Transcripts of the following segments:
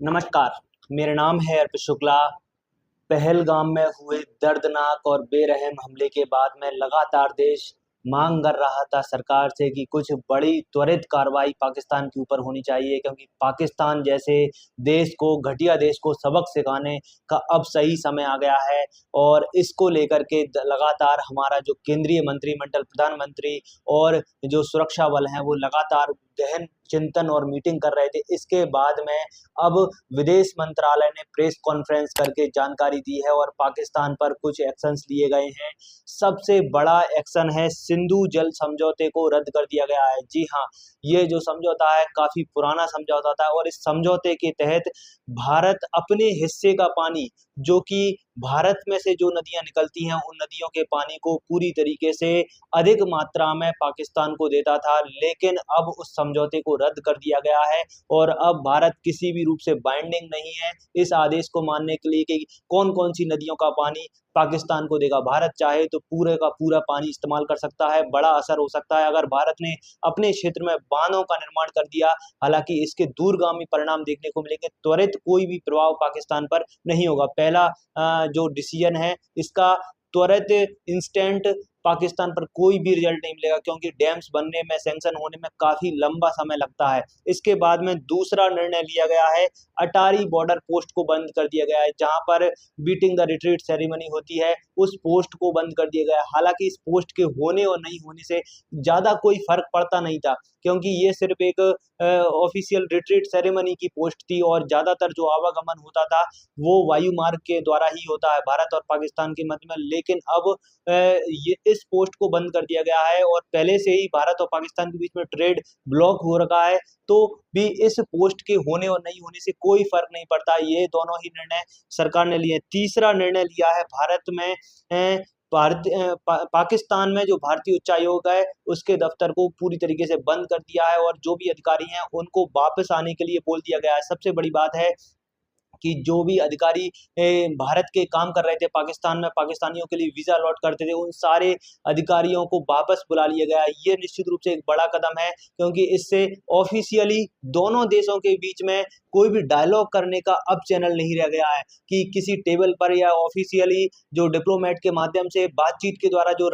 नमस्कार, मेरा नाम है अर्पित शुक्ला। पहलगाम में हुए दर्दनाक और बेरहम हमले के बाद में लगातार देश मांग कर रहा था सरकार से कि कुछ बड़ी त्वरित कार्रवाई पाकिस्तान के ऊपर होनी चाहिए, क्योंकि पाकिस्तान जैसे देश को, घटिया देश को सबक सिखाने का अब सही समय आ गया है। और इसको लेकर के लगातार हमारा जो केंद्रीय मंत्रिमंडल, प्रधानमंत्री और जो सुरक्षा बल हैं वो लगातार गहन चिंतन और मीटिंग कर रहे थे। इसके बाद में अब विदेश मंत्रालय ने प्रेस कॉन्फ्रेंस करके जानकारी दी है और पाकिस्तान पर कुछ एक्शंस लिए गए हैं। सबसे बड़ा एक्शन है, सिंधु जल समझौते को रद्द कर दिया गया है। जी हाँ, ये जो समझौता है काफी पुराना समझौता था और इस समझौते के तहत भारत अपने हिस्से का पानी, जो कि भारत में से जो नदियां निकलती हैं उन नदियों के पानी को पूरी तरीके से अधिक मात्रा में पाकिस्तान को देता था, लेकिन अब उस समझौते को रद्द कर दिया गया है। और अब भारत किसी भी रूप से बाइंडिंग नहीं है इस आदेश को मानने के लिए कि कौन कौन सी नदियों का पानी पाकिस्तान को देगा। भारत चाहे तो पूरे का पूरा पानी इस्तेमाल कर सकता है। बड़ा असर हो सकता है अगर भारत ने अपने क्षेत्र में बांधों का निर्माण कर दिया। हालांकि इसके दूरगामी परिणाम देखने को मिलेंगे, त्वरित कोई भी प्रभाव पाकिस्तान पर नहीं होगा। पहला जो डिसीजन है इसका त्वरित इंस्टेंट पाकिस्तान पर कोई भी रिजल्ट नहीं मिलेगा, क्योंकि डैम्स बनने में, सैंक्शन होने में काफी लंबा समय लगता है। इसके बाद में दूसरा निर्णय लिया गया है, अटारी बॉर्डर पोस्ट को बंद कर दिया गया है। जहां पर बीटिंग द रिट्रीट सेरेमनी होती है उस पोस्ट को बंद कर दिया गया है। हालांकि इस पोस्ट के होने और नहीं होने से ज्यादा कोई फर्क पड़ता नहीं था, क्योंकि ये सिर्फ एक ऑफिशियल रिट्रीट सेरेमनी की पोस्ट थी और ज्यादातर जो आवागमन होता था वो वायु मार्ग के द्वारा ही होता है भारत और पाकिस्तान के मध्य में। लेकिन अब ये इस पोस्ट को बंद कर दिया गया है और पहले से ही भारत और पाकिस्तान के बीच में ट्रेड ब्लॉक हो रखा है, तो भी इस पोस्ट के होने और नहीं होने से कोई फर्क नहीं पड़ता। ये दोनों ही निर्णय सरकार ने लिए। तीसरा निर्णय लिया है, भारत में पाकिस्तान में जो भारतीय उच्चायोग है उसके दफ्तर को पूरी तरीके से बंद कर दिया है और जो भी अधिकारी हैं उनको वापस आने के लिए बोल दिया गया है। सबसे बड़ी बात है कि जो भी अधिकारी भारत के काम कर रहे थे पाकिस्तान में, पाकिस्तानियों के लिए वीजा अलॉट करते थे, उन सारे अधिकारियों को वापस बुला लिया गया है। ये निश्चित रूप से एक बड़ा कदम है, क्योंकि इससे ऑफिशियली दोनों देशों के बीच में कोई भी डायलॉग करने का अब चैनल नहीं रह गया है कि किसी टेबल पर या ऑफिशियली जो डिप्लोमेट के माध्यम से बातचीत के द्वारा जो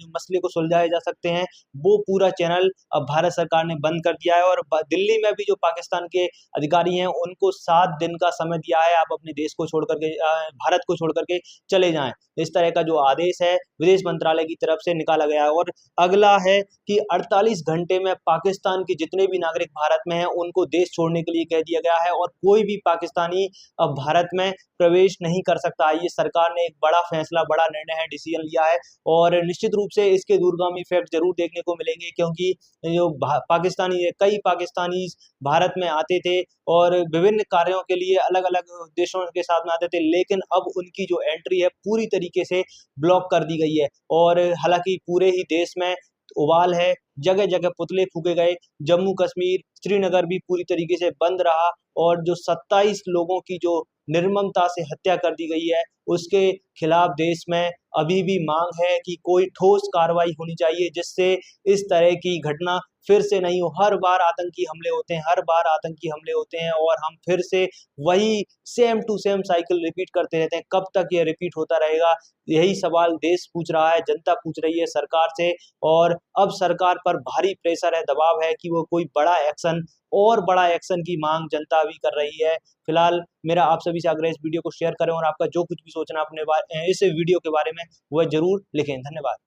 मसले को सुलझाए जा सकते हैं, वो पूरा चैनल अब भारत सरकार ने बंद कर दिया है। और दिल्ली में भी जो पाकिस्तान के अधिकारी हैं उनको 7 दिन का समय दिया है, आप अपने देश को छोड़ करके, भारत को छोड़ करके चले जाएं। इस तरह का जो आदेश है विदेश मंत्रालय की तरफ से निकाला गया है। और अगला है कि 48 घंटे में पाकिस्तान के जितने भी नागरिक भारत में हैं उनको देश छोड़ने के लिए कह दिया गया है और कोई भी पाकिस्तानी अब भारत में प्रवेश नहीं कर सकता। ये सरकार ने एक बड़ा फैसला, बड़ा निर्णय है, डिसीजन लिया है और निश्चित रूप से इसके दूरगामी इफेक्ट जरूर देखने को मिलेंगे, क्योंकि जो पाकिस्तानी, कई पाकिस्तानी भारत में आते थे और विभिन्न कार्यों के लिए अलग अलग देशों के साथ में आते थे, लेकिन अब उनकी जो एंट्री है पूरी तरीके से ब्लॉक कर दी गई है। और हालांकि पूरे ही देश में उबाल है, जगह जगह पुतले फूके गए। जम्मू कश्मीर, श्रीनगर भी पूरी तरीके से बंद रहा और जो 27 लोगों की जो निर्ममता से हत्या कर दी गई है उसके खिलाफ देश में अभी भी मांग है कि कोई ठोस कार्रवाई होनी चाहिए, जिससे इस तरह की घटना फिर से नहीं हो। हर बार आतंकी हमले होते हैं, हर बार आतंकी हमले होते हैं और हम फिर से वही same to same cycle repeat करते रहते हैं। कब तक ये रिपीट होता रहेगा, यही सवाल देश पूछ रहा है, जनता पूछ रही है सरकार से। और अब सरकार पर भारी प्रेशर है, दबाव है कि वो कोई बड़ा एक्शन, और बड़ा एक्शन की मांग जनता अभी कर रही है। फिलहाल मेरा आप सभी से आग्रह है इस वीडियो को शेयर करें और आपका जो कुछ भी सोचना अपने इस वीडियो के बारे में वह जरूर लिखें। धन्यवाद।